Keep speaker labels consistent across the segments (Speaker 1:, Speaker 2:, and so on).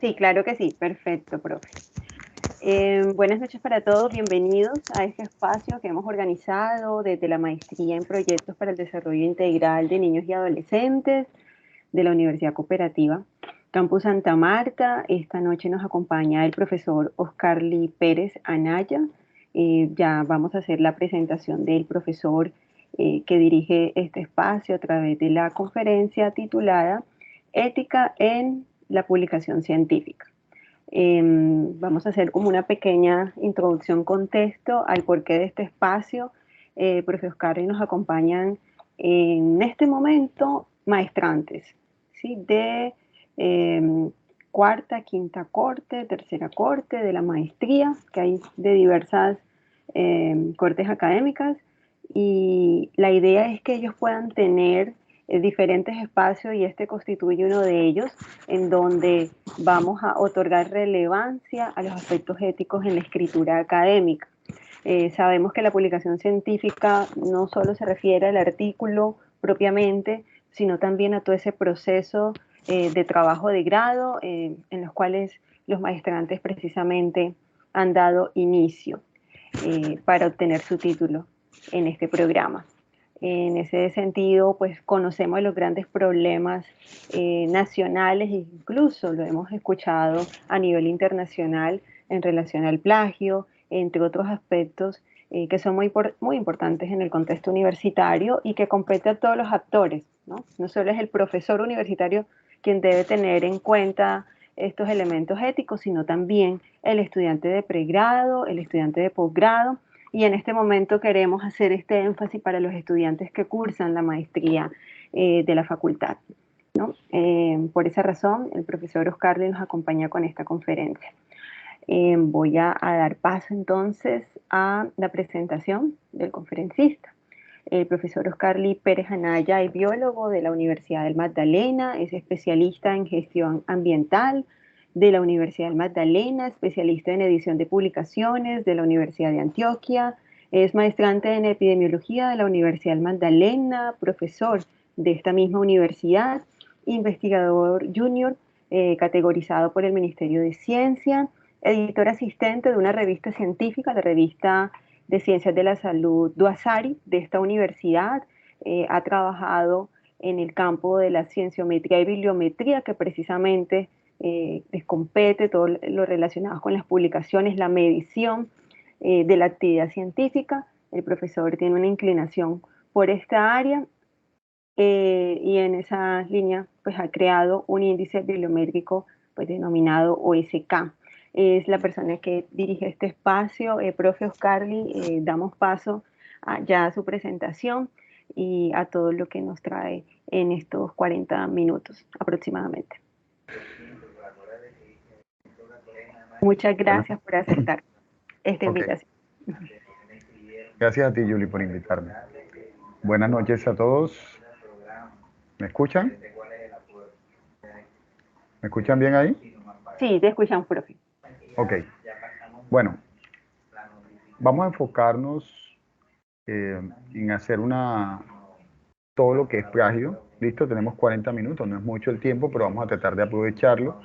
Speaker 1: Sí, claro que sí, perfecto, profe. Buenas noches para todos, bienvenidos a este espacio que hemos organizado desde la Maestría en Proyectos para el Desarrollo Integral de Niños y Adolescentes de la Universidad Cooperativa Campus Santa Marta. Esta noche nos acompaña el profesor Oscarly Pérez Anaya. Ya vamos a hacer la presentación del profesor que dirige este espacio a través de la conferencia titulada Ética en la publicación científica. Vamos a hacer como una pequeña introducción con texto al porqué de este espacio. Profe Oscar, nos acompañan en este momento maestrantes, ¿sí? De cuarta, quinta corte, tercera corte, de la maestría, que hay de diversas cortes académicas, y la idea es que ellos puedan tener diferentes espacios y este constituye uno de ellos en donde vamos a otorgar relevancia a los aspectos éticos en la escritura académica. Sabemos que la publicación científica no solo se refiere al artículo propiamente, sino también a todo ese proceso de trabajo de grado en los cuales los maestrantes precisamente han dado inicio para obtener su título en este programa. En ese sentido, pues conocemos los grandes problemas nacionales e incluso lo hemos escuchado a nivel internacional en relación al plagio, entre otros aspectos que son muy importantes en el contexto universitario y que compete a todos los actores, ¿no? No solo es el profesor universitario quien debe tener en cuenta estos elementos éticos, sino también el estudiante de pregrado, el estudiante de posgrado, y en este momento queremos hacer este énfasis para los estudiantes que cursan la maestría de la facultad, ¿no? Por esa razón, el profesor Oscarly nos acompaña con esta conferencia. Voy a dar paso entonces a la presentación del conferencista. El profesor Oscarly Pérez Anaya es biólogo de la Universidad del Magdalena, es especialista en gestión ambiental de la Universidad del Magdalena, especialista en edición de publicaciones de la Universidad de Antioquia, es maestrante en epidemiología de la Universidad del Magdalena, profesor de esta misma universidad, investigador junior categorizado por el Ministerio de Ciencia, editor asistente de una revista científica, la revista de Ciencias de la Salud Duasari de esta universidad. Ha trabajado en el campo de la cienciometría y bibliometría, que precisamente les compete todo lo relacionado con las publicaciones, la medición de la actividad científica. El profesor tiene una inclinación por esta área y en esa línea pues ha creado un índice bibliométrico pues denominado OSK. Es la persona que dirige este espacio. Profe Oscarly, damos paso ya a su presentación y a todo lo que nos trae en estos 40 minutos aproximadamente. Muchas
Speaker 2: Bueno,
Speaker 1: gracias por aceptar esta
Speaker 2: ok.
Speaker 1: invitación.
Speaker 2: Gracias a ti, Julie, por invitarme. Buenas noches a todos. ¿Me escuchan? ¿Me escuchan bien ahí?
Speaker 1: Sí, te escuchamos, profe.
Speaker 2: Ok. Bueno, vamos a enfocarnos en hacer todo lo que es plagio. Listo, tenemos 40 minutos, no es mucho el tiempo, pero vamos a tratar de aprovecharlo.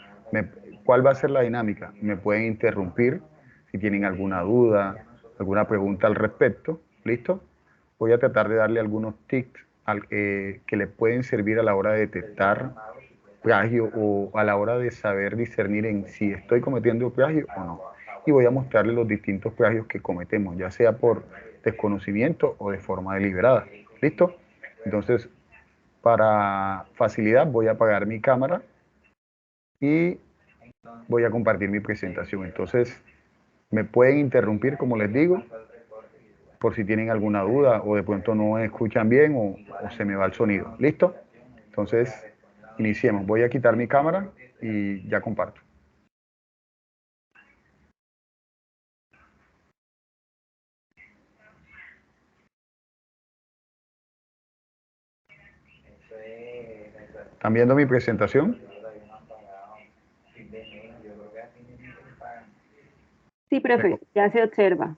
Speaker 2: ¿Cuál va a ser la dinámica? Me pueden interrumpir si tienen alguna duda, alguna pregunta al respecto. ¿Listo? Voy a tratar de darle algunos tips que le pueden servir a la hora de detectar plagio o a la hora de saber discernir en si estoy cometiendo plagio o no. Y voy a mostrarle los distintos plagios que cometemos, ya sea por desconocimiento o de forma deliberada. ¿Listo? Entonces, para facilidad voy a apagar mi cámara y voy a compartir mi presentación. Entonces, me pueden interrumpir, como les digo, por si tienen alguna duda o de pronto no escuchan bien o se me va el sonido. ¿Listo? Entonces, iniciemos. Voy a quitar mi cámara y ya comparto. ¿Están viendo mi presentación?
Speaker 1: Sí, profe, ya se observa.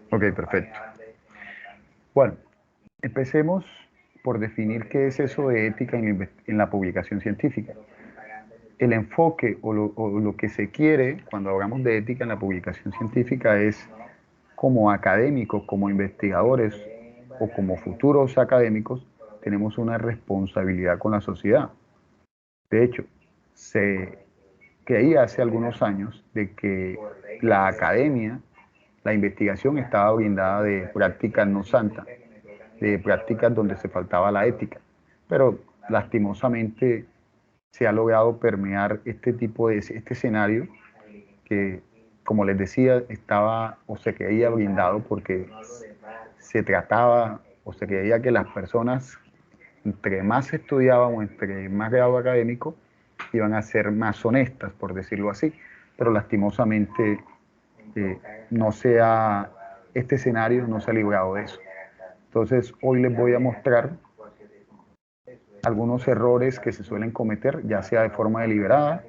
Speaker 2: Ok, perfecto. Bueno, empecemos por definir qué es eso de ética en la publicación científica. el enfoque o lo que se quiere cuando hablamos de ética en la publicación científica es, como académicos, como investigadores o como futuros académicos, tenemos una responsabilidad con la sociedad. De hecho, se creía hace algunos años de que la academia, la investigación estaba blindada de prácticas no santas, de prácticas donde se faltaba la ética. Pero lastimosamente se ha logrado permear este tipo de este escenario que, como les decía, estaba o se creía blindado porque se trataba o se creía que las personas, entre más estudiaban o entre más grado académico, iban a ser más honestas, por decirlo así. Pero lastimosamente eh, no se ha, este escenario no se ha librado de eso. Entonces, hoy les voy a mostrar algunos errores que se suelen cometer, ya sea de forma deliberada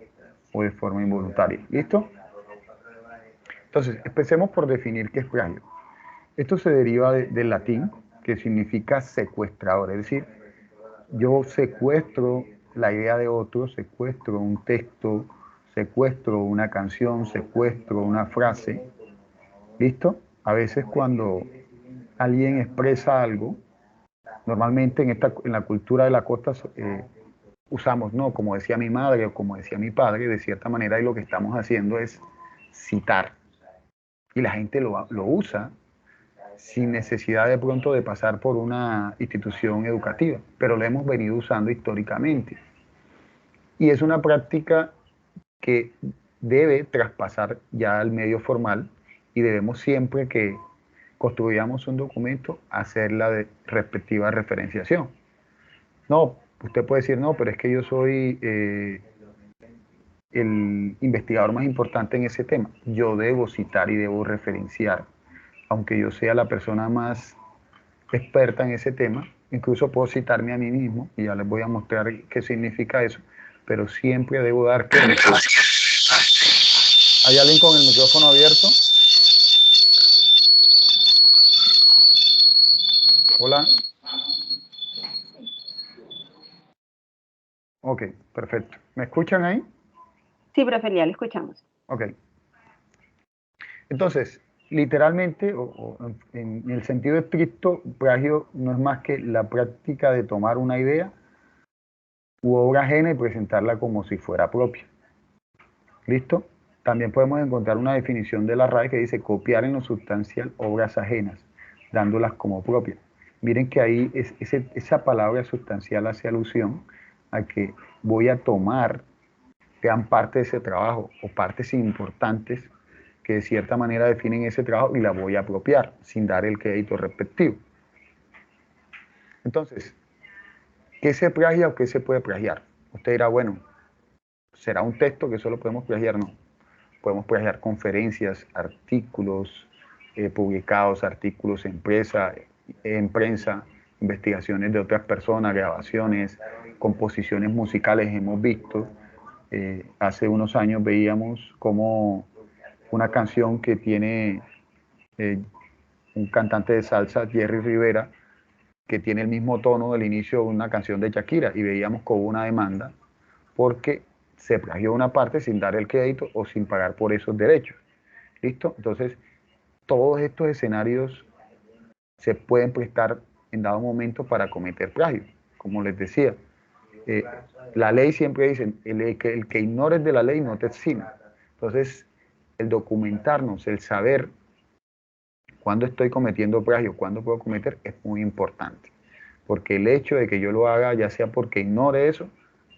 Speaker 2: o de forma involuntaria. ¿Listo? Entonces, empecemos por definir qué es plagio. Esto se deriva del latín, que significa secuestrador, es decir, yo secuestro la idea de otro, secuestro un texto, secuestro una canción, secuestro una frase. ¿Listo? A veces cuando alguien expresa algo, normalmente en la cultura de la costa usamos, no, como decía mi madre o como decía mi padre, de cierta manera, y lo que estamos haciendo es citar. Y la gente lo usa sin necesidad de pronto de pasar por una institución educativa, pero lo hemos venido usando históricamente. Y es una práctica que debe traspasar ya al medio formal y debemos siempre que construyamos un documento hacer la respectiva referenciación. No, usted puede decir, no, pero es que yo soy el investigador más importante en ese tema. Yo debo citar y debo referenciar, aunque yo sea la persona más experta en ese tema, incluso puedo citarme a mí mismo y ya les voy a mostrar qué significa eso, pero siempre debo dar crédito. ¿Hay alguien con el micrófono abierto? Hola. Ok, perfecto. ¿Me escuchan ahí?
Speaker 1: Sí, profe, ya lo escuchamos.
Speaker 2: Ok. Entonces, literalmente, en el sentido estricto, plagio no es más que la práctica de tomar una idea u obra ajena y presentarla como si fuera propia. ¿Listo? También podemos encontrar una definición de la RAE que dice copiar en lo sustancial obras ajenas, dándolas como propias. Miren que ahí esa palabra sustancial hace alusión a que voy a tomar gran parte de ese trabajo o partes importantes que de cierta manera definen ese trabajo y la voy a apropiar sin dar el crédito respectivo. Entonces, ¿qué se plagia o qué se puede plagiar? Usted dirá, bueno, ¿será un texto que solo podemos plagiar? No. Podemos plagiar conferencias, artículos publicados, artículos en prensa, investigaciones de otras personas, grabaciones, composiciones musicales. Hemos visto, hace unos años veíamos como una canción que tiene eh, un cantante de salsa, Jerry Rivera, que tiene el mismo tono del inicio de una canción de Shakira, y veíamos como una demanda porque se plagió una parte sin dar el crédito o sin pagar por esos derechos. ¿Listo? Entonces, todos estos escenarios se pueden prestar en dado momento para cometer plagio. Como les decía, eh, la ley siempre dice, el que ignores de la ley no te exime. Entonces, el documentarnos, el saber cuándo estoy cometiendo plagio, cuándo puedo cometer, es muy importante. Porque el hecho de que yo lo haga, ya sea porque ignore eso,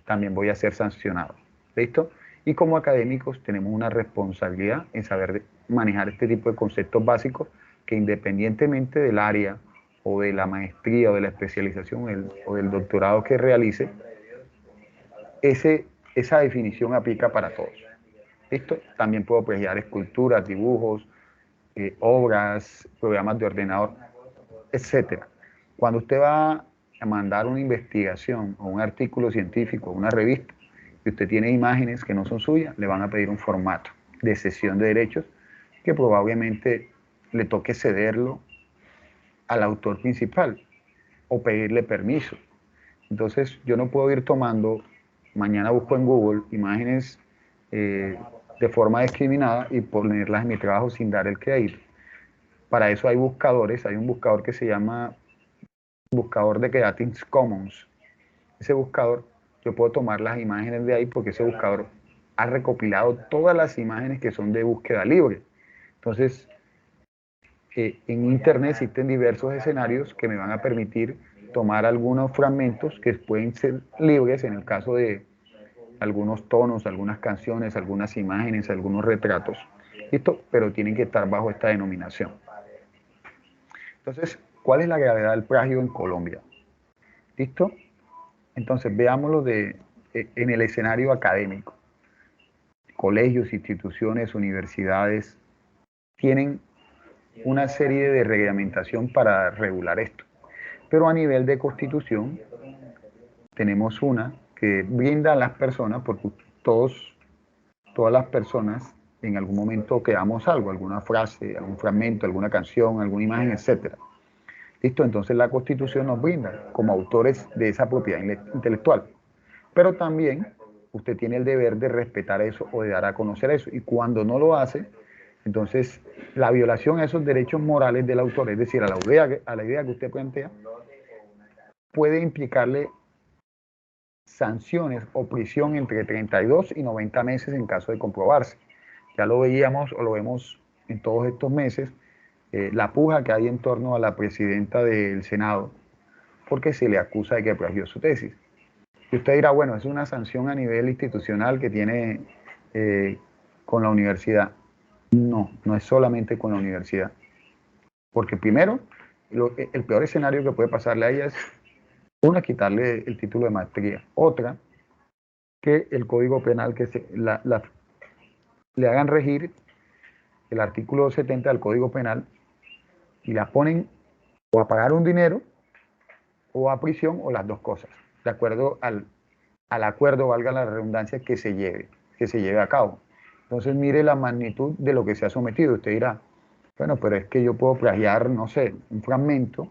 Speaker 2: también voy a ser sancionado. ¿Listo? Y como académicos tenemos una responsabilidad en saber manejar este tipo de conceptos básicos que independientemente del área o de la maestría o de la especialización o del doctorado que realice, esa definición aplica para todos. ¿Listo? También puedo plagiar esculturas, dibujos, obras, programas de ordenador, etcétera. Cuando usted va a mandar una investigación o un artículo científico, una revista, y usted tiene imágenes que no son suyas, le van a pedir un formato de cesión de derechos que probablemente le toque cederlo al autor principal o pedirle permiso. Entonces yo no puedo ir tomando mañana busco en Google imágenes de forma discriminada y ponerlas en mi trabajo sin dar el crédito. Para eso hay buscadores, hay un buscador que se llama buscador de Creative Commons. Ese buscador, yo puedo tomar las imágenes de ahí porque ese buscador ha recopilado todas las imágenes que son de búsqueda libre. Entonces, en Internet existen diversos escenarios que me van a permitir tomar algunos fragmentos que pueden ser libres en el caso de algunos tonos, algunas canciones, algunas imágenes, algunos retratos. ¿Listo? Pero tienen que estar bajo esta denominación. Entonces, ¿cuál es la gravedad del plagio en Colombia? ¿Listo? Entonces, veámoslo en el escenario académico. Colegios, instituciones, universidades tienen una serie de reglamentación para regular esto. Pero a nivel de constitución, tenemos una que brinda a las personas, porque todas las personas en algún momento creamos algo, alguna frase, algún fragmento, alguna canción, alguna imagen, etc. ¿Listo? Entonces la Constitución nos brinda como autores de esa propiedad intelectual. Pero también usted tiene el deber de respetar eso o de dar a conocer eso. Y cuando no lo hace, entonces la violación a esos derechos morales del autor, es decir, a la idea que usted plantea, puede implicarle sanciones o prisión entre 32 y 90 meses en caso de comprobarse. Ya lo veíamos o lo vemos en todos estos meses, la puja que hay en torno a la presidenta del Senado, porque se le acusa de que plagió su tesis. Y usted dirá, bueno, es una sanción a nivel institucional que tiene con la universidad. No, no es solamente con la universidad. Porque primero, el peor escenario que puede pasarle a ella es, una, quitarle el título de maestría. Otra, que el Código Penal, le hagan regir el artículo 70 del Código Penal y la ponen o a pagar un dinero o a prisión o las dos cosas, de acuerdo al acuerdo, valga la redundancia, que se lleve a cabo. Entonces mire la magnitud de lo que se ha sometido. Usted dirá, bueno, pero es que yo puedo plagiar, no sé, un fragmento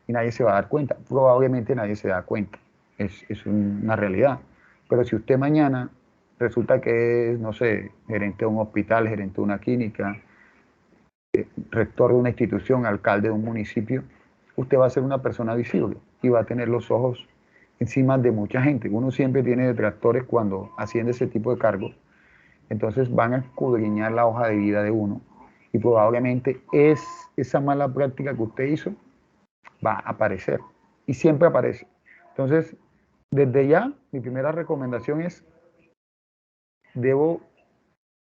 Speaker 2: y nadie se va a dar cuenta. Probablemente nadie se da cuenta. Es una realidad. Pero si usted mañana resulta que es, no sé, gerente de un hospital, gerente de una clínica, rector de una institución, alcalde de un municipio, usted va a ser una persona visible y va a tener los ojos encima de mucha gente. Uno siempre tiene detractores cuando asciende ese tipo de cargos. Entonces van a escudriñar la hoja de vida de uno y probablemente esa mala práctica que usted hizo va a aparecer y siempre aparece. Entonces, desde ya, mi primera recomendación es, debo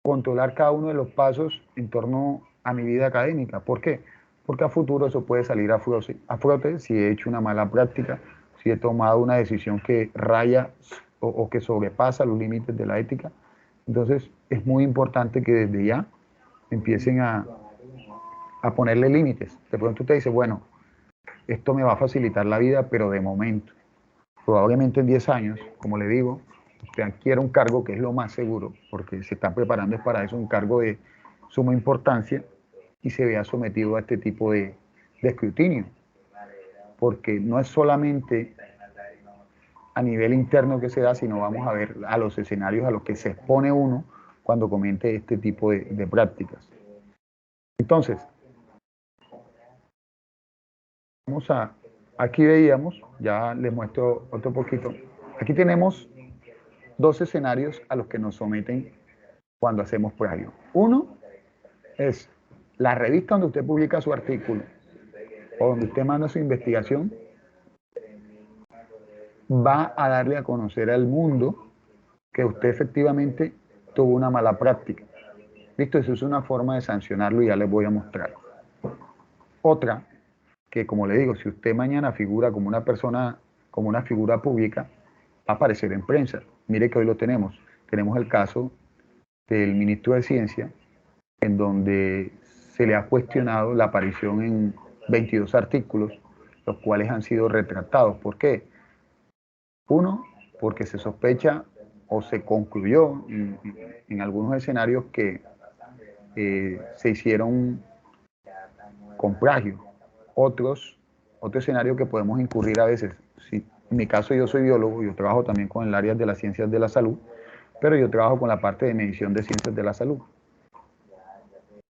Speaker 2: controlar cada uno de los pasos en torno a mi vida académica. ¿Por qué? Porque a futuro eso puede salir a flote si he hecho una mala práctica, si he tomado una decisión que raya o que sobrepasa los límites de la ética. Entonces es muy importante que desde ya empiecen a ponerle límites. De pronto usted dice, bueno, esto me va a facilitar la vida, pero de momento, probablemente en 10 años, como le digo, usted adquiere un cargo que es lo más seguro, porque se están preparando para eso, un cargo de suma importancia, y se vea sometido a este tipo de escrutinio, porque no es solamente a nivel interno que se da, sino vamos a ver a los escenarios a los que se expone uno cuando comete este tipo de prácticas. Entonces, aquí veíamos, ya les muestro otro poquito, aquí tenemos dos escenarios a los que nos someten cuando hacemos plagio. Uno es la revista donde usted publica su artículo o donde usted manda su investigación, va a darle a conocer al mundo que usted efectivamente tuvo una mala práctica. Listo, eso es una forma de sancionarlo y ya les voy a mostrar. Otra, que como le digo, si usted mañana figura como una persona, como una figura pública, va a aparecer en prensa. Mire que hoy lo tenemos. Tenemos el caso del ministro de Ciencia, en donde se le ha cuestionado la aparición en 22 artículos, los cuales han sido retractados. ¿Por qué? Uno, porque se sospecha o se concluyó en algunos escenarios que se hicieron con plagio. Otro escenario que podemos incurrir a veces, si En mi caso yo soy biólogo, yo trabajo también con el área de las ciencias de la salud, pero yo trabajo con la parte de medición de ciencias de la salud.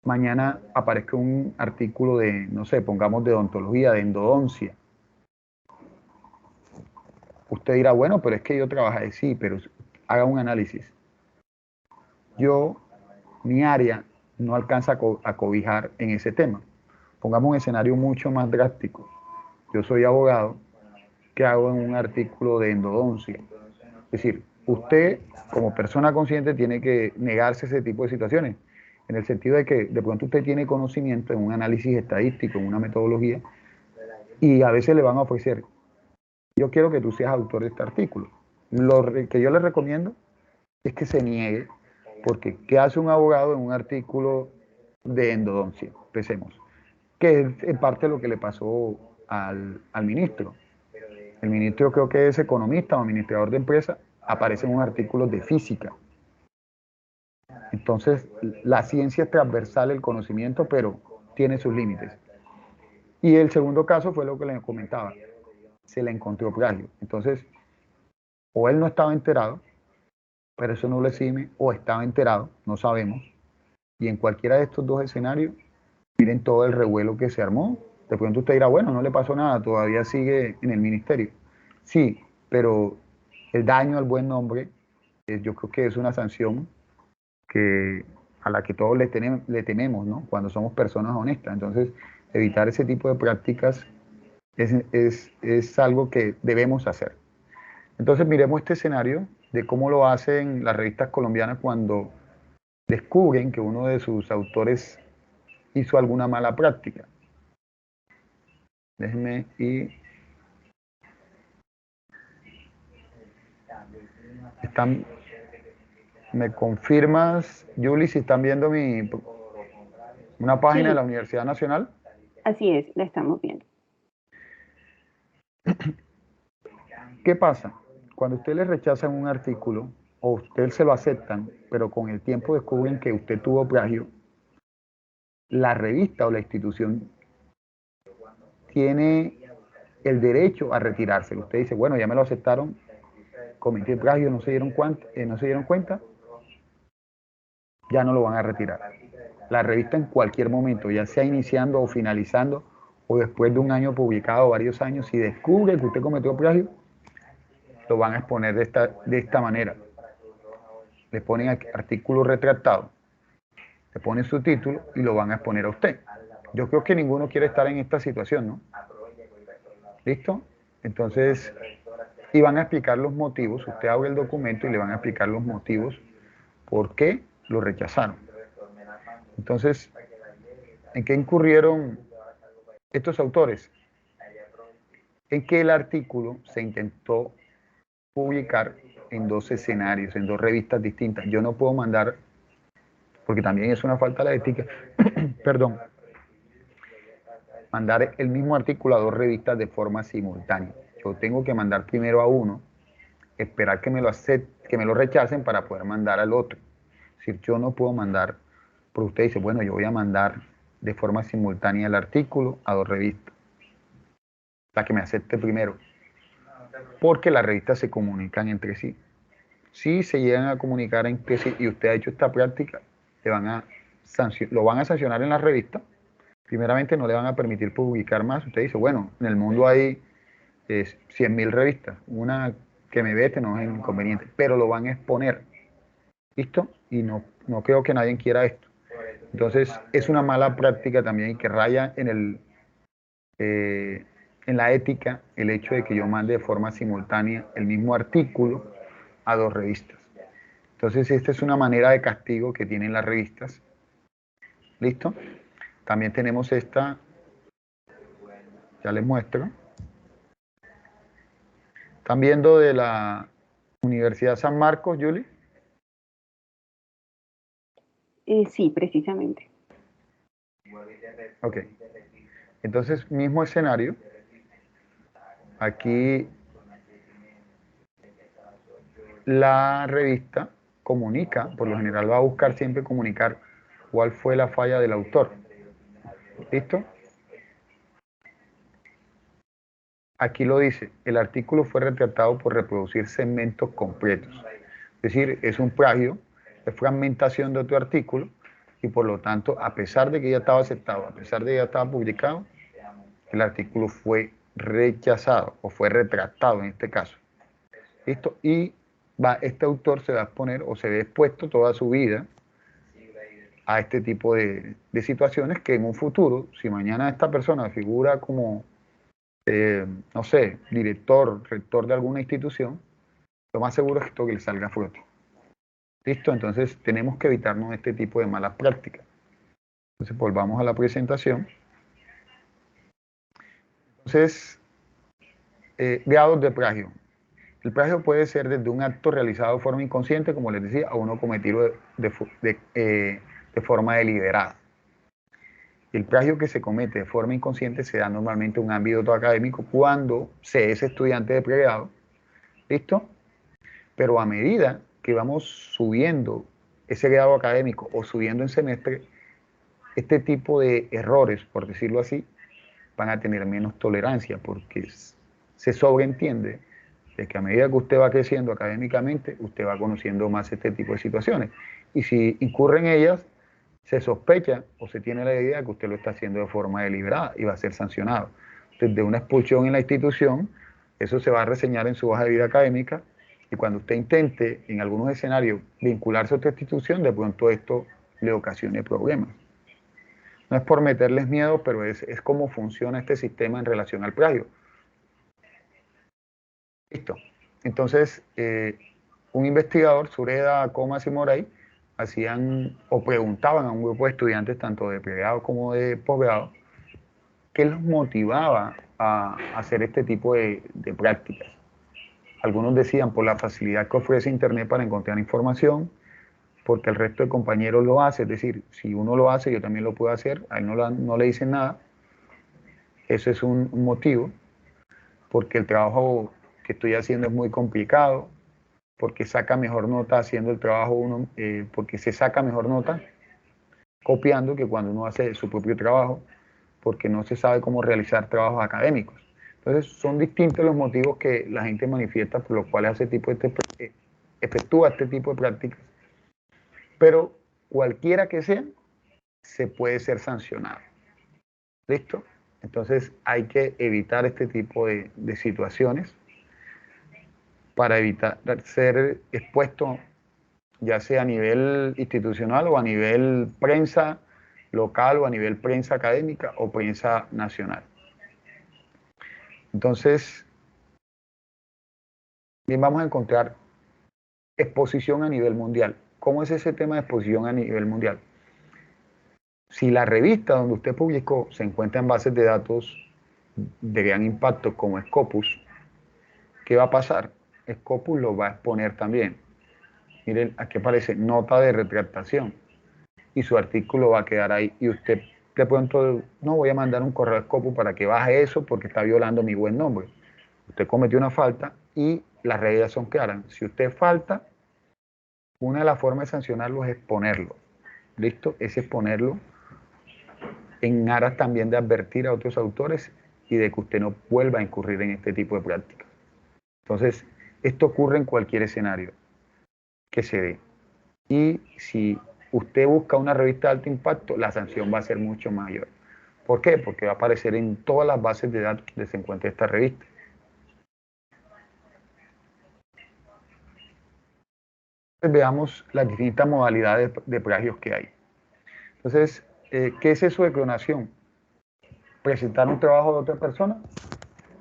Speaker 2: Mañana aparezca un artículo de, no sé, pongamos de odontología, de endodoncia. Usted dirá, bueno, pero es que yo trabajé, sí, pero haga un análisis. Mi área no alcanza a cobijar en ese tema. Pongamos un escenario mucho más drástico. Yo soy abogado, ¿qué hago en un artículo de endodoncia? Es decir, usted como persona consciente tiene que negarse a ese tipo de situaciones, en el sentido de que de pronto usted tiene conocimiento en un análisis estadístico, en una metodología, y a veces le van a ofrecer, yo quiero que tú seas autor de este artículo. Lo que yo le recomiendo es que se niegue, porque ¿qué hace un abogado en un artículo de endodoncia? Empecemos. Que es en parte lo que le pasó al ministro. El ministro creo que es economista o administrador de empresa, aparece en un artículo de física. Entonces, la ciencia es transversal, el conocimiento, pero tiene sus límites. Y el segundo caso fue lo que le comentaba, se le encontró plagio. Entonces, o él no estaba enterado, pero eso no lo exime, o estaba enterado, no sabemos. Y en cualquiera de estos dos escenarios, miren todo el revuelo que se armó. De pronto usted dirá, bueno, no le pasó nada, todavía sigue en el ministerio. Sí, pero el daño al buen nombre, yo creo que es una sanción que, a la que todos le tememos, ¿no? Cuando somos personas honestas. Entonces, evitar ese tipo de prácticas es algo que debemos hacer. Entonces, miremos este escenario de cómo lo hacen las revistas colombianas cuando descubren que uno de sus autores hizo alguna mala práctica. Déjenme y están, ¿me confirmas, Julie, si están viendo una página de
Speaker 1: Sí,
Speaker 2: la Universidad Nacional?
Speaker 1: así es, la estamos viendo.
Speaker 2: ¿Qué pasa? Cuando usted le rechazan un artículo o usted se lo aceptan, pero con el tiempo descubren que usted tuvo plagio, la revista o la institución tiene el derecho a retirárselo. Usted dice, bueno, ya me lo aceptaron, cometí plagio, no se dieron cuenta, ya no lo van a retirar. La revista en cualquier momento, ya sea iniciando o finalizando, o después de un año publicado, varios años, si descubre que usted cometió plagio, lo van a exponer de esta manera. Le ponen artículo retractado, le ponen su título y lo van a exponer a usted. Yo creo que ninguno quiere estar en esta situación, ¿no? ¿Listo? Entonces, y van a explicar los motivos. Usted abre el documento y le van a explicar los motivos por qué lo rechazaron. Entonces, ¿en qué incurrieron estos autores? En que el artículo se intentó publicar en dos escenarios, en dos revistas distintas. Yo no puedo mandar, porque también es una falta de la ética, perdón, mandar el mismo artículo a dos revistas de forma simultánea. Yo tengo que mandar primero a uno, esperar que me lo que me lo rechacen para poder mandar al otro. Es decir, yo no puedo mandar, porque usted dice, bueno, yo voy a mandar de forma simultánea el artículo a dos revistas, la que me acepte primero, porque las revistas se comunican entre sí. Si se llegan a comunicar entre sí y usted ha hecho esta práctica, lo van a sancionar en la revista. Primeramente no le van a permitir publicar más. Usted dice, bueno, en el mundo hay 100.000 revistas, una que me vete no es inconveniente, pero lo van a exponer. ¿Listo? Y no creo que nadie quiera esto. Entonces es una mala práctica también que raya en la ética el hecho de que yo mande de forma simultánea el mismo artículo a dos revistas. Entonces esta es una manera de castigo que tienen las revistas. ¿Listo? También tenemos esta, ya les muestro. ¿Están viendo de la Universidad San Marcos, Julie?
Speaker 1: Sí, precisamente.
Speaker 2: Ok. Entonces, mismo escenario. Aquí la revista comunica, por lo general va a buscar siempre comunicar cuál fue la falla del autor. ¿Listo? aquí lo dice, el artículo fue retratado por reproducir segmentos completos. Es decir, es un plagio, es fragmentación de otro artículo y por lo tanto, a pesar de que ya estaba aceptado, a pesar de que ya estaba publicado, el artículo fue rechazado o fue retratado en este caso. ¿Listo? Y este autor se va a exponer o se ve expuesto toda su vida a este tipo de situaciones que en un futuro, si mañana esta persona figura como, no sé, director, rector de alguna institución, lo más seguro es esto que le salga a flote. ¿Listo? Entonces tenemos que evitarnos este tipo de malas prácticas. Entonces volvamos a la presentación. Entonces, grados de plagio. El plagio puede ser desde un acto realizado de forma inconsciente, como les decía, a uno cometido de forma deliberada. El plagio que se comete de forma inconsciente se da normalmente en un ámbito académico cuando se es estudiante de pregrado. ¿Listo? Pero a medida que vamos subiendo ese grado académico o subiendo en semestre, este tipo de errores, por decirlo así, van a tener menos tolerancia porque se sobreentiende de que a medida que usted va creciendo académicamente, usted va conociendo más este tipo de situaciones. Y si incurre en ellas, se sospecha o se tiene la idea que usted lo está haciendo de forma deliberada y va a ser sancionado. Desde una expulsión en la institución, eso se va a reseñar en su hoja de vida académica y cuando usted intente en algunos escenarios vincularse a otra institución, de pronto esto le ocasione problemas. No es por meterles miedo, pero es cómo funciona este sistema en relación al plagio. Listo. Entonces, un investigador, Sureda, Comas y Moray, hacían o preguntaban a un grupo de estudiantes, tanto de pregrado como de posgrado, qué los motivaba a hacer este tipo de prácticas. Algunos decían por la facilidad que ofrece Internet para encontrar información, porque el resto de compañeros lo hace, es decir, si uno lo hace, yo también lo puedo hacer, a él no le dicen nada. Eso es un motivo, porque el trabajo que estoy haciendo es muy complicado, porque saca mejor nota haciendo el trabajo uno, porque se saca mejor nota copiando que cuando uno hace su propio trabajo, porque no se sabe cómo realizar trabajos académicos. Entonces son distintos los motivos que la gente manifiesta por los cuales efectúa este tipo de prácticas, pero cualquiera que sea, se puede ser sancionado. ¿Listo? Entonces hay que evitar este tipo de situaciones para evitar ser expuesto ya sea a nivel institucional o a nivel prensa local o a nivel prensa académica o prensa nacional. Entonces, bien, vamos a encontrar exposición a nivel mundial. ¿Cómo es ese tema de exposición a nivel mundial? Si la revista donde usted publicó se encuentra en bases de datos de gran impacto como Scopus, ¿qué va a pasar? Scopus lo va a exponer también. Miren, aquí aparece nota de retractación y su artículo va a quedar ahí. Y usted de pronto, no voy a mandar un correo a Scopus para que baje eso porque está violando mi buen nombre. Usted cometió una falta y las reglas son claras. Si usted falta, una de las formas de sancionarlo es exponerlo. ¿Listo? Es exponerlo en aras también de advertir a otros autores y de que usted no vuelva a incurrir en este tipo de prácticas. Entonces, esto ocurre en cualquier escenario que se dé. Y si usted busca una revista de alto impacto, la sanción va a ser mucho mayor. ¿Por qué? Porque va a aparecer en todas las bases de datos donde se encuentre esta revista. Entonces, veamos las distintas modalidades de plagios que hay. Entonces, ¿qué es eso de clonación? Presentar un trabajo de otra persona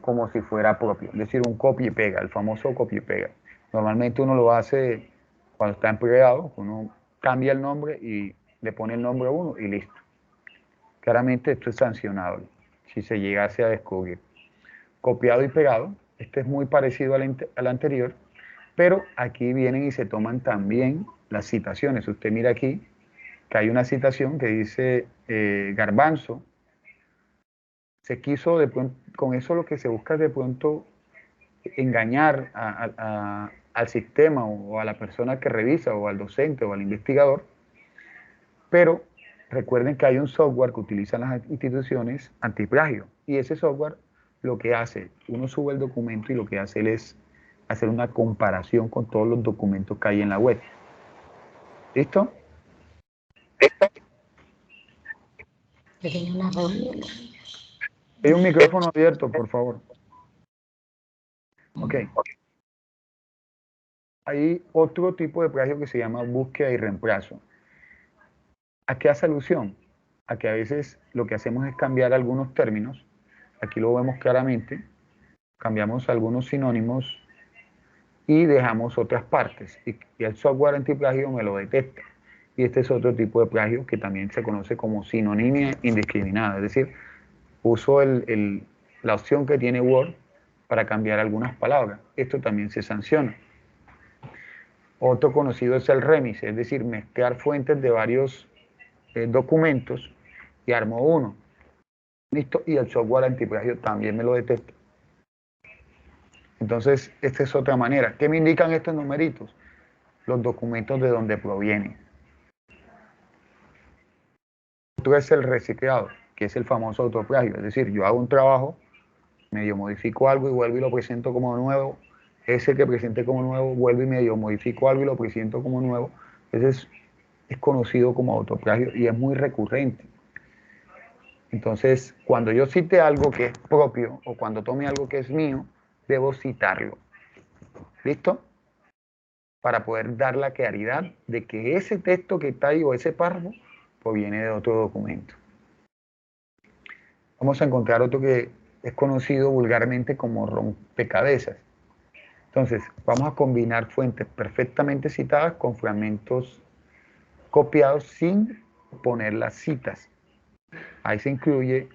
Speaker 2: como si fuera propio, es decir, un copia y pega, el famoso copia y pega. Normalmente uno lo hace cuando está empleado, uno cambia el nombre y le pone el nombre a uno y listo. Claramente esto es sancionable si se llegase a descubrir. Copiado y pegado, este es muy parecido al anterior, pero aquí vienen y se toman también las citaciones. Usted mira aquí que hay una citación que dice Garbanzo. Se quiso de pronto, con eso lo que se busca es de pronto engañar al sistema o a la persona que revisa o al docente o al investigador, pero recuerden que hay un software que utilizan las instituciones antiplagio y ese software lo que hace, uno sube el documento y lo que hace él es hacer una comparación con todos los documentos que hay en la web. ¿Listo?
Speaker 3: Yo tenía una reunión.
Speaker 2: Hay un micrófono abierto, por favor. Ok. Hay otro tipo de plagio que se llama búsqueda y reemplazo. ¿A qué hace alusión? A que a veces lo que hacemos es cambiar algunos términos. Aquí lo vemos claramente. Cambiamos algunos sinónimos y dejamos otras partes. Y el software antiplagio me lo detecta. Y este es otro tipo de plagio que también se conoce como sinonimia indiscriminada. Es decir, uso la opción que tiene Word para cambiar algunas palabras. Esto también se sanciona. Otro conocido es el remix, es decir, mezclar fuentes de varios documentos y armo uno. ¿Listo? Y el software antiplagio también me lo detecta. Entonces, esta es otra manera. ¿Qué me indican estos numeritos? Los documentos de donde provienen. Otro es el reciclado, que es el famoso autoplagio. Es decir, yo hago un trabajo, medio modifico algo y vuelvo y lo presento como nuevo. Ese que presenté como nuevo, vuelvo y medio modifico algo y lo presento como nuevo. Ese es conocido como autoplagio y es muy recurrente. Entonces, cuando yo cite algo que es propio o cuando tome algo que es mío, debo citarlo. ¿Listo? Para poder dar la claridad de que ese texto que está ahí o ese párrafo proviene de otro documento. Vamos a encontrar otro que es conocido vulgarmente como rompecabezas. Entonces, vamos a combinar fuentes perfectamente citadas con fragmentos copiados sin poner las citas. Ahí se incluye,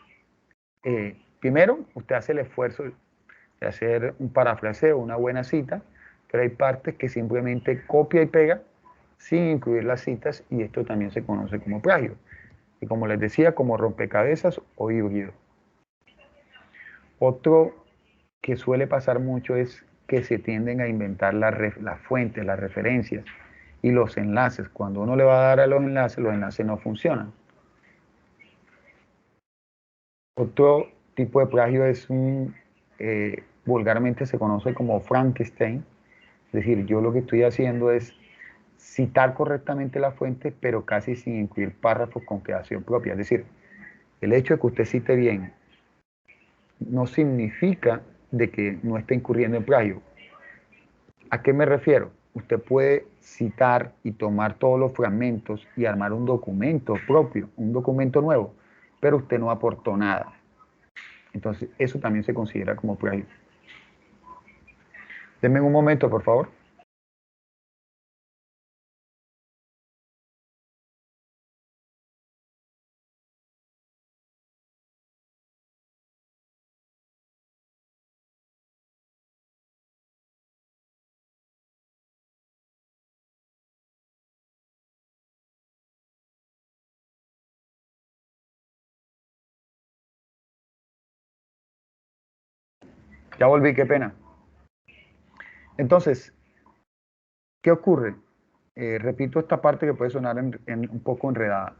Speaker 2: primero, usted hace el esfuerzo de hacer un parafraseo, una buena cita, pero hay partes que simplemente copia y pega sin incluir las citas y esto también se conoce como plagio. Y como les decía, como rompecabezas o híbrido. Otro que suele pasar mucho es que se tienden a inventar las fuentes, las referencias y los enlaces. Cuando uno le va a dar a los enlaces no funcionan. Otro tipo de plagio es vulgarmente se conoce como Frankenstein. Es decir, yo lo que estoy haciendo es citar correctamente la fuente, pero casi sin incluir párrafos con creación propia. Es decir, el hecho de que usted cite bien no significa de que no esté incurriendo en plagio. ¿A qué me refiero? Usted puede citar y tomar todos los fragmentos y armar un documento propio, un documento nuevo, pero usted no aportó nada. Entonces, eso también se considera como plagio. Denme un momento, por favor. Ya volví, qué pena. Entonces, ¿qué ocurre? Repito esta parte que puede sonar un poco enredada.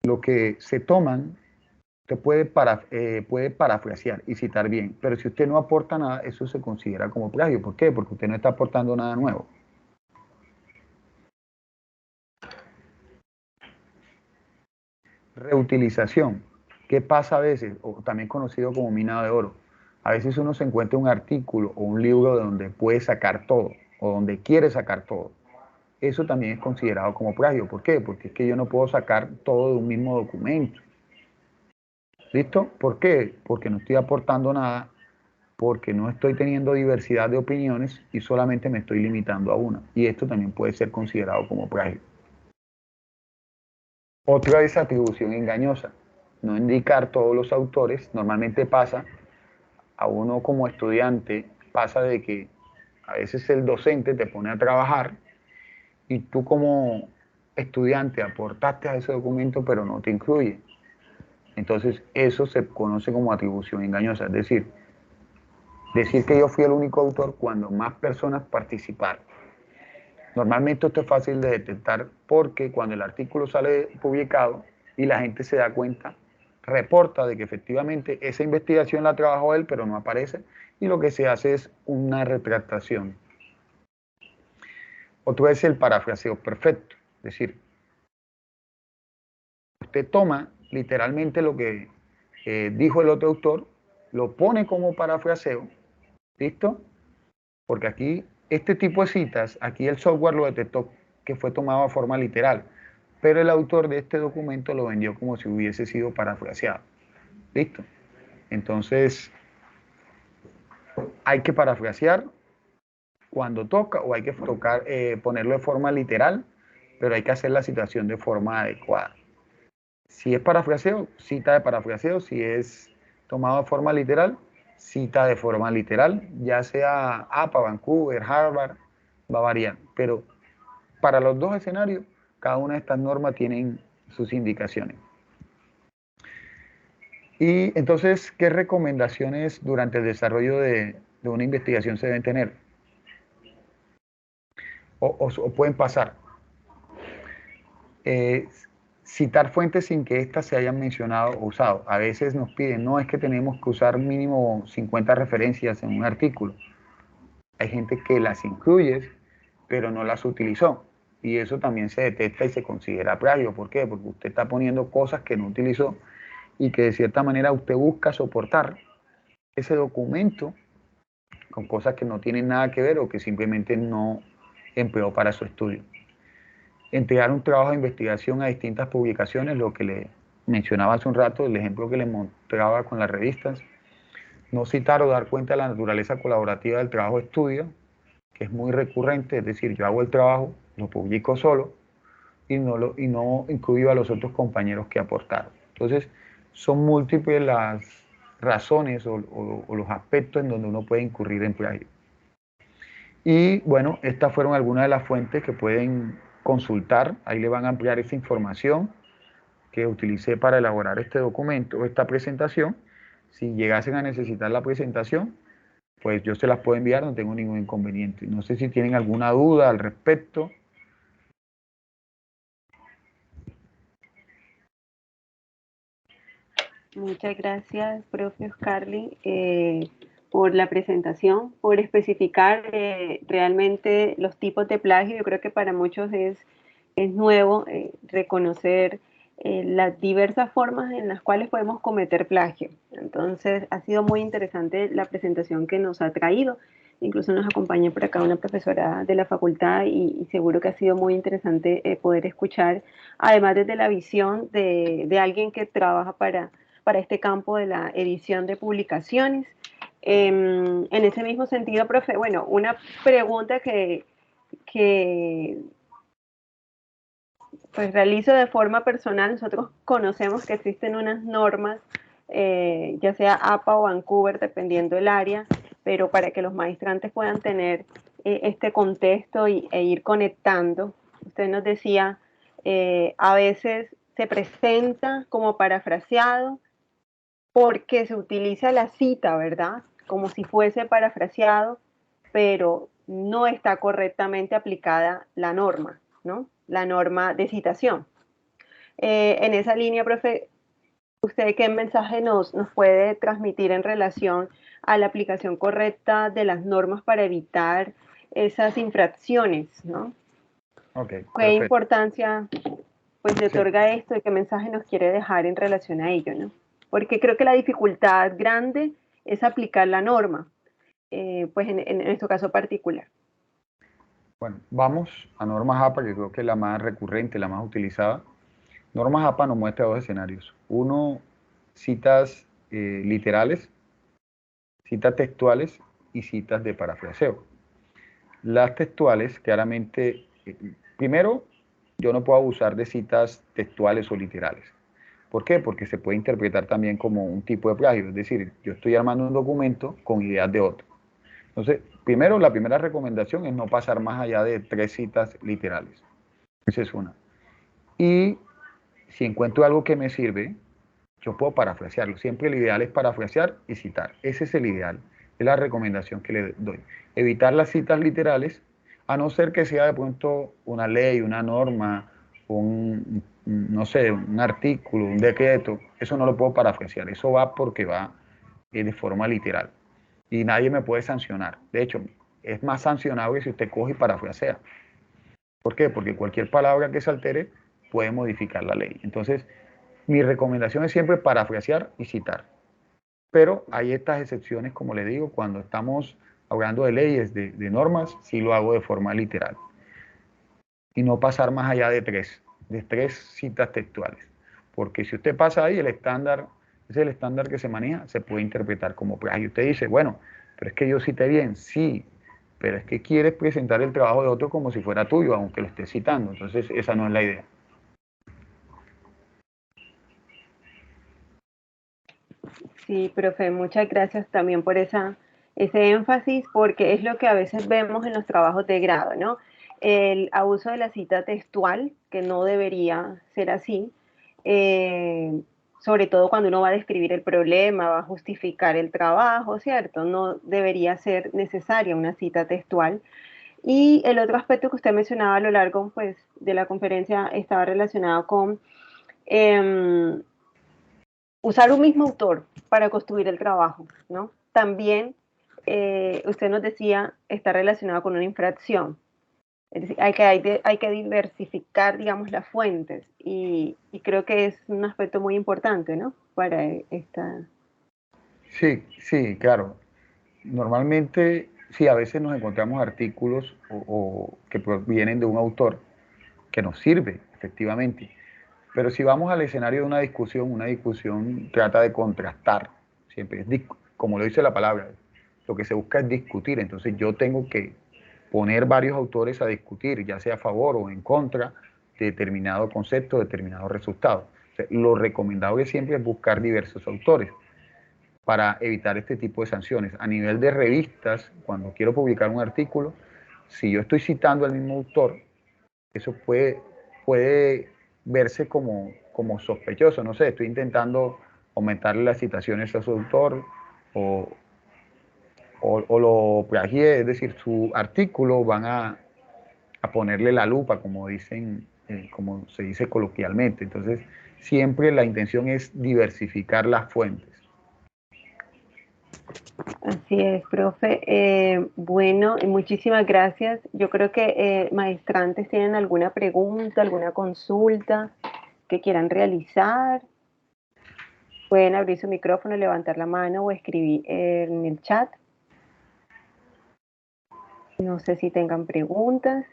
Speaker 2: Lo que se toman, usted puede parafrasear y citar bien, pero si usted no aporta nada, eso se considera como plagio. ¿Por qué? Porque usted no está aportando nada nuevo. Reutilización. ¿Qué pasa a veces? O también conocido como minado de oro. A veces uno se encuentra un artículo o un libro de donde puede sacar todo o donde quiere sacar todo. Eso también es considerado como plagio. ¿Por qué? Porque es que yo no puedo sacar todo de un mismo documento. ¿Listo? ¿Por qué? Porque no estoy aportando nada, porque no estoy teniendo diversidad de opiniones y solamente me estoy limitando a una. Y esto también puede ser considerado como plagio. Otra es atribución engañosa. No indicar todos los autores. Normalmente pasa, a uno como estudiante, pasa de que a veces el docente te pone a trabajar y tú como estudiante aportaste a ese documento pero no te incluye. Entonces eso se conoce como atribución engañosa. Es decir que yo fui el único autor cuando más personas participaron. Normalmente esto es fácil de detectar porque cuando el artículo sale publicado y la gente se da cuenta, reporta de que efectivamente esa investigación la trabajó él, pero no aparece, y lo que se hace es una retractación. Otro es el parafraseo perfecto, es decir, usted toma literalmente lo que dijo el otro autor, lo pone como parafraseo, ¿listo? Porque aquí, este tipo de citas, aquí el software lo detectó que fue tomado de forma literal, pero el autor de este documento lo vendió como si hubiese sido parafraseado. ¿Listo? Entonces, hay que parafrasear cuando toca o hay que tocar, ponerlo de forma literal, pero hay que hacer la situación de forma adecuada. Si es parafraseo, cita de parafraseo. Si es tomado de forma literal, cita de forma literal, ya sea APA, Vancouver, Harvard, va variando. Pero para los dos escenarios, cada una de estas normas tienen sus indicaciones. Y entonces, ¿qué recomendaciones durante el desarrollo de una investigación se deben tener? O pueden pasar. Citar fuentes sin que éstas se hayan mencionado o usado. A veces nos piden, no es que tenemos que usar mínimo 50 referencias en un artículo. Hay gente que las incluye, pero no las utilizó. Y eso también se detecta y se considera plagio. ¿Por qué? Porque usted está poniendo cosas que no utilizó y que de cierta manera usted busca soportar ese documento con cosas que no tienen nada que ver o que simplemente no empleó para su estudio. Entregar un trabajo de investigación a distintas publicaciones, lo que le mencionaba hace un rato, el ejemplo que le mostraba con las revistas. No citar o dar cuenta de la naturaleza colaborativa del trabajo de estudio, que es muy recurrente, es decir, yo hago el trabajo, lo publico solo y no incluyo a los otros compañeros que aportaron. Entonces, son múltiples las razones o los aspectos en donde uno puede incurrir en plagio. Y bueno, estas fueron algunas de las fuentes que pueden consultar. Ahí le van a ampliar esa información que utilicé para elaborar este documento, esta presentación. Si llegasen a necesitar la presentación, pues yo se las puedo enviar, no tengo ningún inconveniente. No sé si tienen alguna duda al respecto.
Speaker 1: Muchas gracias, profe Oscarly, por la presentación, por especificar realmente los tipos de plagio. Yo creo que para muchos es nuevo reconocer las diversas formas en las cuales podemos cometer plagio. Entonces, ha sido muy interesante la presentación que nos ha traído. Incluso nos acompaña por acá una profesora de la facultad y seguro que ha sido muy interesante poder escuchar, además desde la visión de alguien que trabaja para este campo de la edición de publicaciones. En ese mismo sentido, profe, bueno, una pregunta que pues realizo de forma personal. Nosotros conocemos que existen unas normas, ya sea APA o Vancouver, dependiendo del área, pero para que los maestrantes puedan tener este contexto e ir conectando, usted nos decía, a veces se presenta como parafraseado porque se utiliza la cita, ¿verdad? Como si fuese parafraseado, pero no está correctamente aplicada la norma, ¿no? La norma de citación. En esa línea, profe, ¿usted qué mensaje nos puede transmitir en relación a la aplicación correcta de las normas para evitar esas infracciones, ¿no?
Speaker 2: Ok,
Speaker 1: ¿Qué
Speaker 2: perfecto.
Speaker 1: importancia pues le
Speaker 2: Sí.
Speaker 1: otorga esto y qué mensaje nos quiere dejar en relación a ello, ¿no? Porque creo que la dificultad grande es aplicar la norma, pues en nuestro caso particular.
Speaker 2: Bueno, vamos a normas APA, que creo que es la más recurrente, la más utilizada. Normas APA nos muestra dos escenarios. Uno, citas literales, citas textuales y citas de parafraseo. Las textuales, claramente, primero, yo no puedo abusar de citas textuales o literales. ¿Por qué? Porque se puede interpretar también como un tipo de plagio. Es decir, yo estoy armando un documento con ideas de otro. Entonces, primero, la primera recomendación es no pasar más allá de 3 citas literales. Esa es una. Y si encuentro algo que me sirve, yo puedo parafrasearlo. Siempre el ideal es parafrasear y citar. Ese es el ideal. Es la recomendación que le doy. Evitar las citas literales, a no ser que sea de pronto una ley, una norma no sé, un artículo, un decreto, eso no lo puedo parafrasear, eso va porque va de forma literal. Y nadie me puede sancionar. De hecho, es más sancionable si usted coge y parafrasea. ¿Por qué? Porque cualquier palabra que se altere puede modificar la ley. Entonces, mi recomendación es siempre parafrasear y citar. Pero hay estas excepciones, como le digo, cuando estamos hablando de leyes, de normas, sí lo hago de forma literal. Y no pasar más allá de tres citas textuales. Porque si usted pasa ahí, el estándar, es el estándar que se maneja, se puede interpretar como plagio. Usted dice, bueno, pero es que yo cité bien, sí, pero es que quieres presentar el trabajo de otro como si fuera tuyo, aunque lo esté citando. Entonces, esa no es la idea.
Speaker 1: Sí, profe, muchas gracias también por ese énfasis, porque es lo que a veces vemos en los trabajos de grado, ¿no? El abuso de la cita textual, que no debería ser así, eh, sobre todo cuando uno va a describir el problema, va a justificar el trabajo, ¿cierto? No debería ser necesaria una cita textual. Y el otro aspecto que usted mencionaba a lo largo, pues, de la conferencia estaba relacionado con eh, usar un mismo autor para construir el trabajo, ¿no? También usted nos decía, está relacionado con una infracción. Es decir, hay que diversificar, digamos, las fuentes y creo que es un aspecto muy importante, ¿no? Para esta...
Speaker 2: Sí, sí, claro. Normalmente, sí, a veces nos encontramos artículos o que provienen de un autor que nos sirve, efectivamente. Pero si vamos al escenario de una discusión trata de contrastar, siempre es como lo dice la palabra, lo que se busca es discutir, entonces yo tengo que poner varios autores a discutir, ya sea a favor o en contra de determinado concepto, determinado resultado. O sea, lo recomendable siempre es buscar diversos autores para evitar este tipo de sanciones. A nivel de revistas, cuando quiero publicar un artículo, si yo estoy citando al mismo autor, eso puede verse como sospechoso. No sé, estoy intentando aumentarle las citaciones a su autor o, o lo plagié, es decir, su artículo van a ponerle la lupa, como dicen, como se dice coloquialmente. Entonces, siempre la intención es diversificar las fuentes.
Speaker 1: Así es, profe. Bueno, muchísimas gracias. Yo creo que maestrantes tienen alguna pregunta, alguna consulta que quieran realizar. Pueden abrir su micrófono, levantar la mano o escribir en el chat. No sé si tengan preguntas.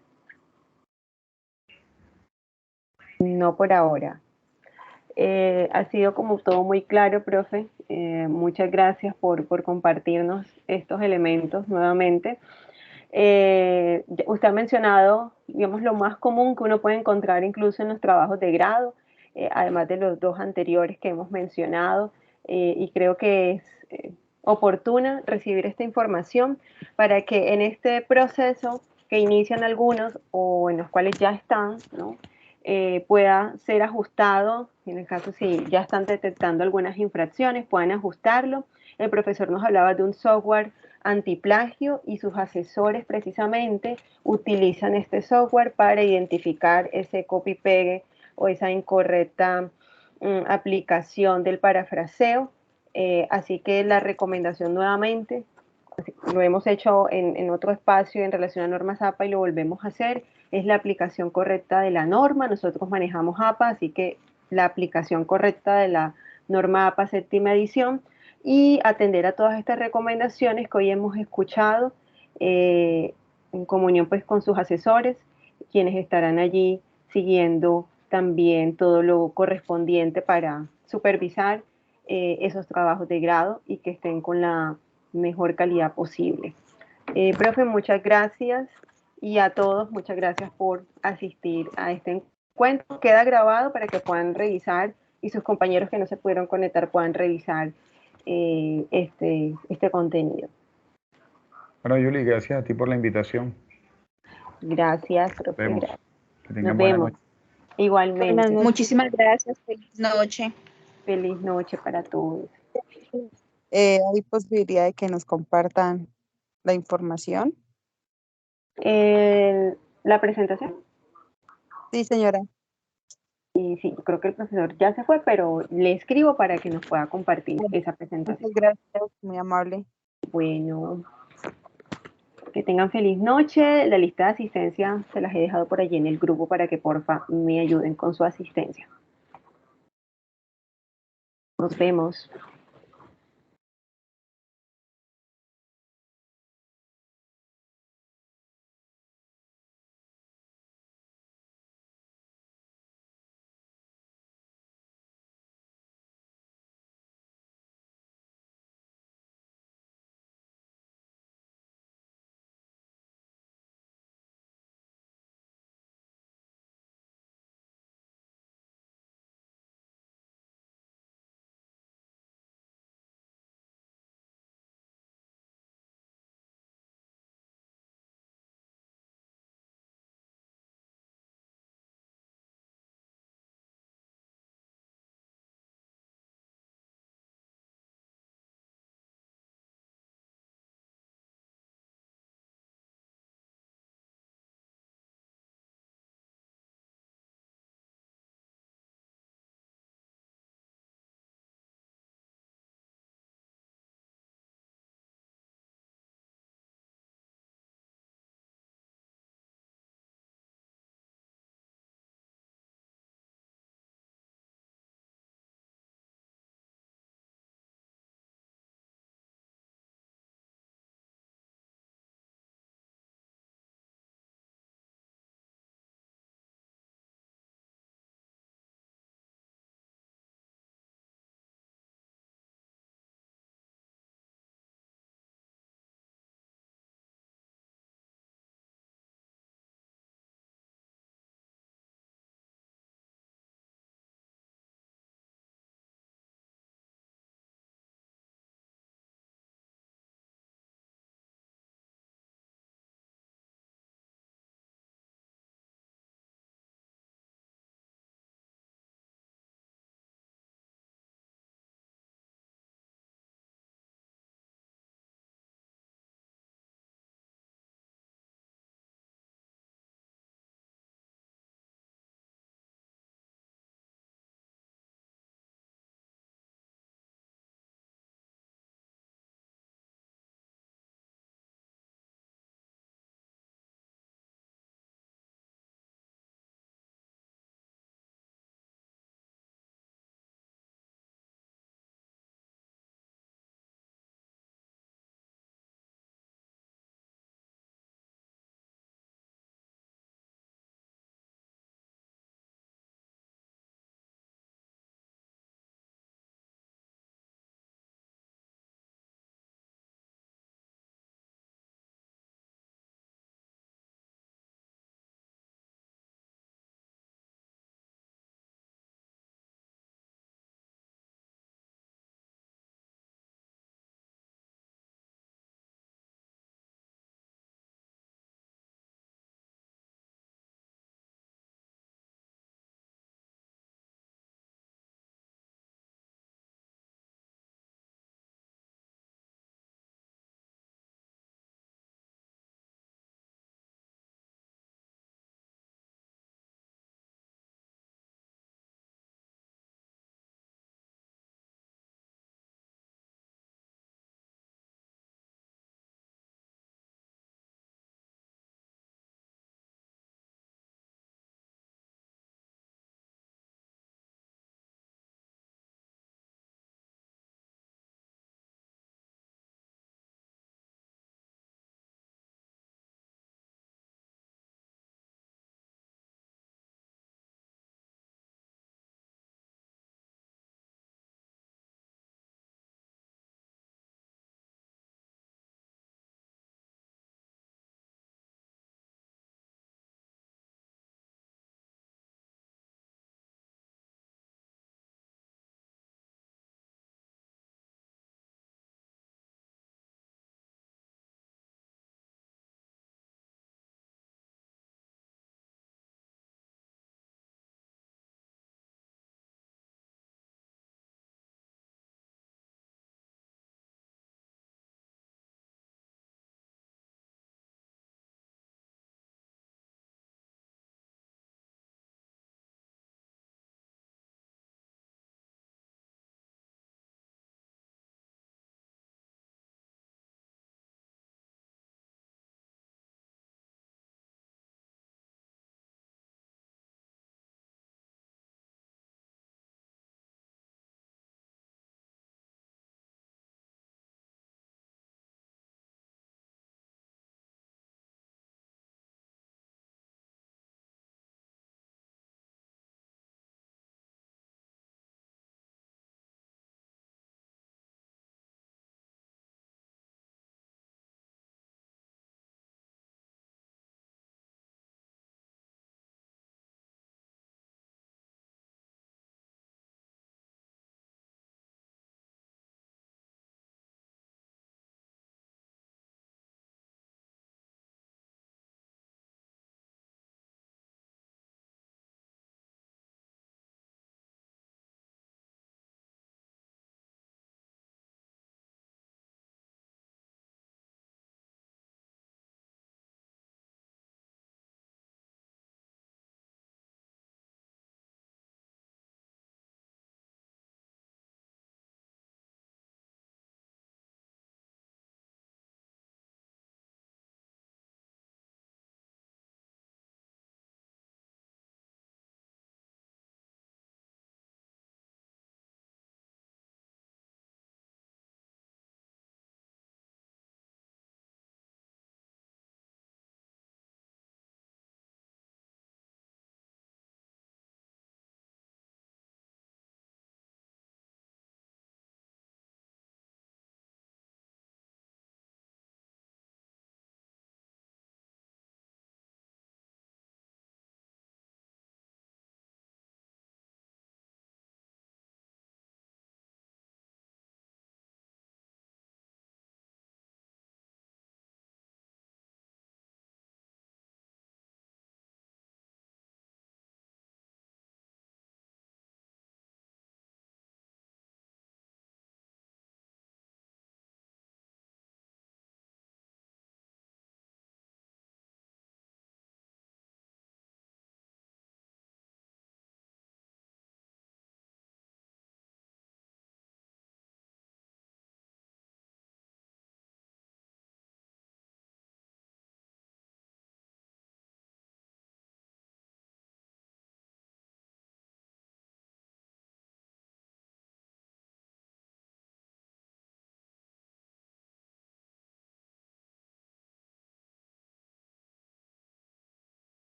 Speaker 1: No por ahora. Ha sido como todo muy claro, profe. Muchas gracias por compartirnos estos elementos nuevamente. Usted ha mencionado, digamos, lo más común que uno puede encontrar incluso en los trabajos de grado, además de los dos anteriores que hemos mencionado, y creo que es oportuna recibir esta información para que en este proceso que inician algunos o en los cuales ya están, ¿no? Pueda ser ajustado, en el caso si ya están detectando algunas infracciones, puedan ajustarlo. El profesor nos hablaba de un software antiplagio y sus asesores precisamente utilizan este software para identificar ese copy-pegue o esa incorrecta aplicación del parafraseo. Así que la recomendación nuevamente, lo hemos hecho en otro espacio en relación a normas APA y lo volvemos a hacer, es la aplicación correcta de la norma. Nosotros manejamos APA, así que la aplicación correcta de la norma APA séptima edición y atender a todas estas recomendaciones que hoy hemos escuchado en comunión pues con sus asesores, quienes estarán allí siguiendo también todo lo correspondiente para supervisar esos trabajos de grado y que estén con la mejor calidad posible. Profe, muchas gracias y a todos muchas gracias por asistir a este encuentro. Queda grabado para que puedan revisar y sus compañeros que no se pudieron conectar puedan revisar este contenido.
Speaker 2: Bueno, Yuli, gracias a ti por la invitación.
Speaker 1: Gracias,
Speaker 2: Nos
Speaker 1: profe.
Speaker 2: vemos.
Speaker 1: Gracias.
Speaker 2: Que
Speaker 1: Nos
Speaker 2: tengan buena
Speaker 1: vemos.
Speaker 2: noche.
Speaker 3: Buenas
Speaker 1: Igualmente.
Speaker 3: noches.
Speaker 4: Muchísimas gracias. Feliz noche.
Speaker 1: Feliz noche para todos.
Speaker 4: ¿Hay posibilidad de que nos compartan la información?
Speaker 1: La presentación.
Speaker 4: Sí, señora.
Speaker 1: Y sí, yo creo que el profesor ya se fue, pero le escribo para que nos pueda compartir
Speaker 4: Bueno,
Speaker 1: esa presentación.
Speaker 4: muchas gracias, muy amable.
Speaker 1: Bueno, que tengan feliz noche. La lista de asistencia se las he dejado por allí en el grupo para que porfa me ayuden con su asistencia. Nos vemos.